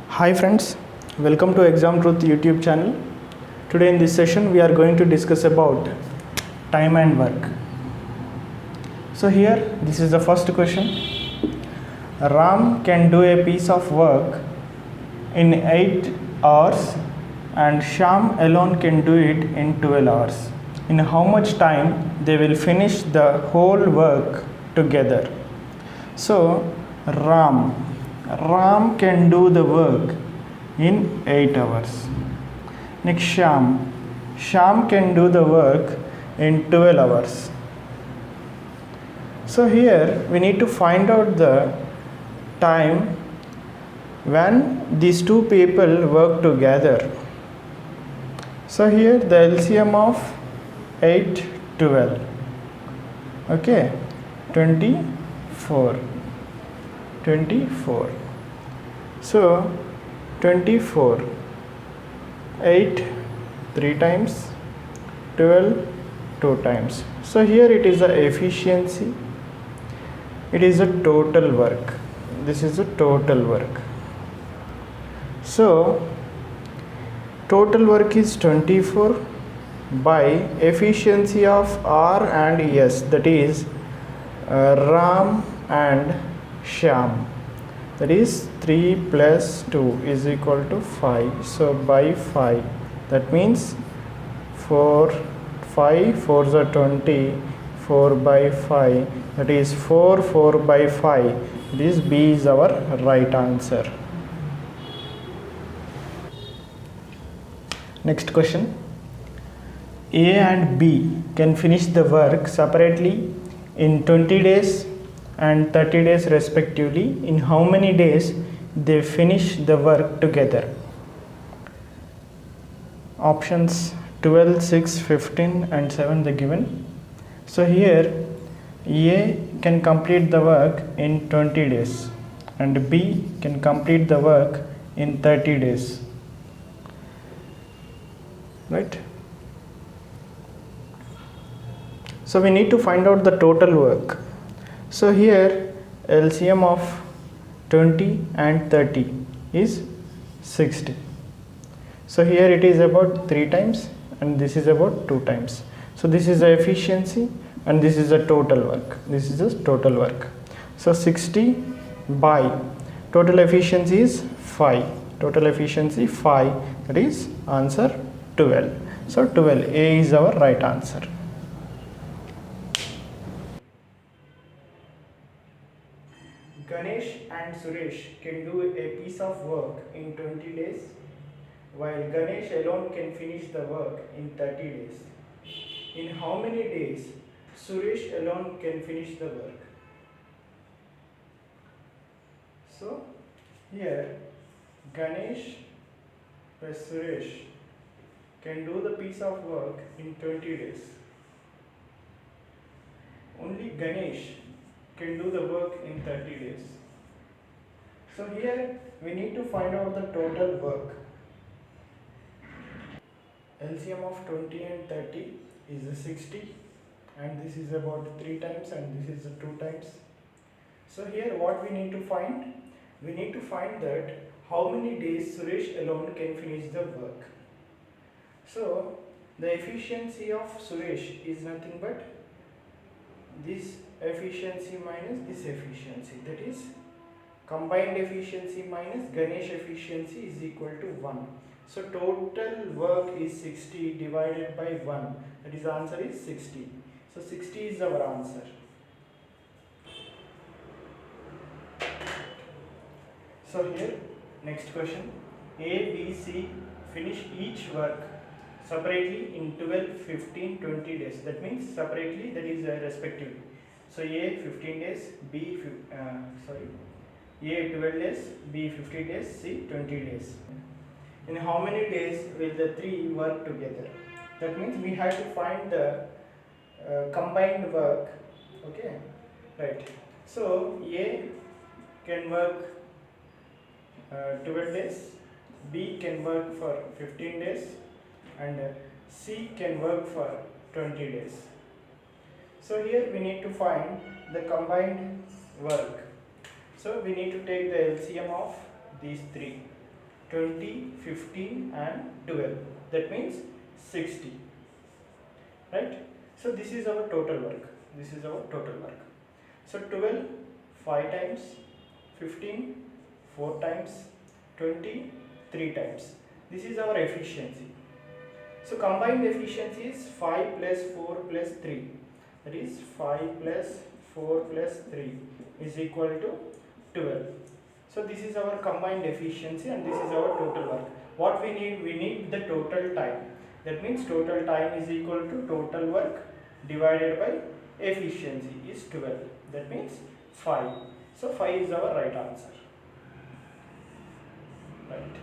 Hi friends, welcome to Exam Truth YouTube channel. Today in this session we are going to discuss about time and work. So here this is the first question. Ram can do a piece of work in 8 hours and Sham alone can do it in 12 hours. In how much time they will finish the whole work together? So Ram can do the work in 8 hours. Next Sham can do the work in 12 hours. So here we need to find out the time when these two people work together. So here the LCM of 8, 12. Okay, 24. So 24, 8 3 times, 12 2 times. So here it is the efficiency, it is a total work. This is a total work. So total work is 24 by efficiency of R and S, that is Ram and Sham, that is 3 plus 2 is equal to 5. So by 5, that means 4 4s are 20, 4 by 5, that is 4 by 5. This B is our right answer. Next question. A and B can finish the work separately in 20 days and 30 days respectively. In how many days they finish the work together? Options 12, 6, 15 and 7 the given. So here A can complete the work in 20 days and B can complete the work in 30 days. Right? So we need to find out the total work. So here LCM of 20 and 30 is 60. So here it is about 3 times and this is about 2 times. So this is the efficiency and this is the total work. This is the total work. So 60 by total efficiency is 5. Total efficiency 5, that is answer 12. So 12, A is our right answer. Ganesh and Suresh can do a piece of work in 20 days, while Ganesh alone can finish the work in 30 days. In how many days Suresh alone can finish the work? So here Ganesh plus Suresh can do the piece of work in 20 days. Only Ganesh can do the work in 30 days. So here we need to find out the total work. LCM of 20 and 30 is 60 and this is about 3 times and this is 2 times. So here what we need to find? We need to find that how many days Suresh alone can finish the work. So the efficiency of Suresh is nothing but this efficiency minus this efficiency, that is combined efficiency minus Ganesh efficiency is equal to 1. So total work is 60 divided by 1, that is answer is 60. So 60 is our answer. So here next question. A, B, C finish each work separately in 12, 15, 20 days. That means separately, that is respectively. So A 15 days, B A 12 days, B 15 days, C 20 days. In how many days will the three work together? That means we have to find the combined work. Okay, right. So A can work 12 days, B can work for 15 days and C can work for 20 days. So here we need to find the combined work. So we need to take the LCM of these three. 20, 15 and 12. That means 60. Right? So this is our total work. This is our total work. So 12 5 times, 15 4 times, 20 3 times. This is our efficiency. So combined efficiency is 5 plus 4 plus 3. That is 5 plus 4 plus 3 is equal to 12. So this is our combined efficiency and this is our total work. What we need the total time. That means total time is equal to total work divided by efficiency is 12. That means 5. So 5 is our right answer. Right.